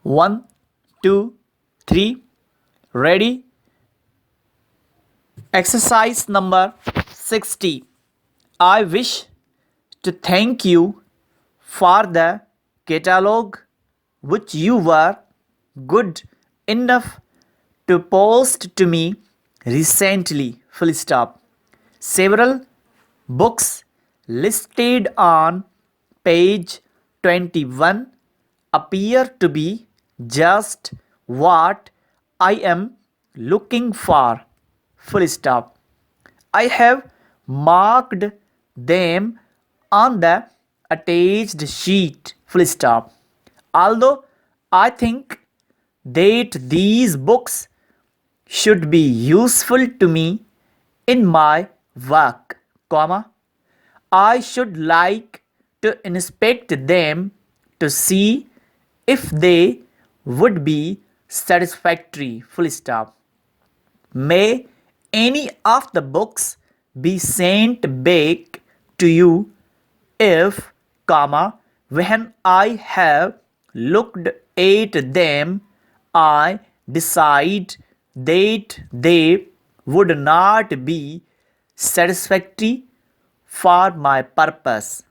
One, two, three. Ready? Exercise number 60. I wish to thank you for the catalog which you were good enough to post to me recently. Full stop. Several books listed on page 21 appear to be just what I am looking for. Full stop. I have marked them on the attached sheet. Full stop. Although I think that these books should be useful to me in my work, comma, I should like to inspect them to see if they would be satisfactory. Full stop. May any of the books be sent back to you if, comma, when I have looked at them, I decide that they would not be satisfactory for my purpose.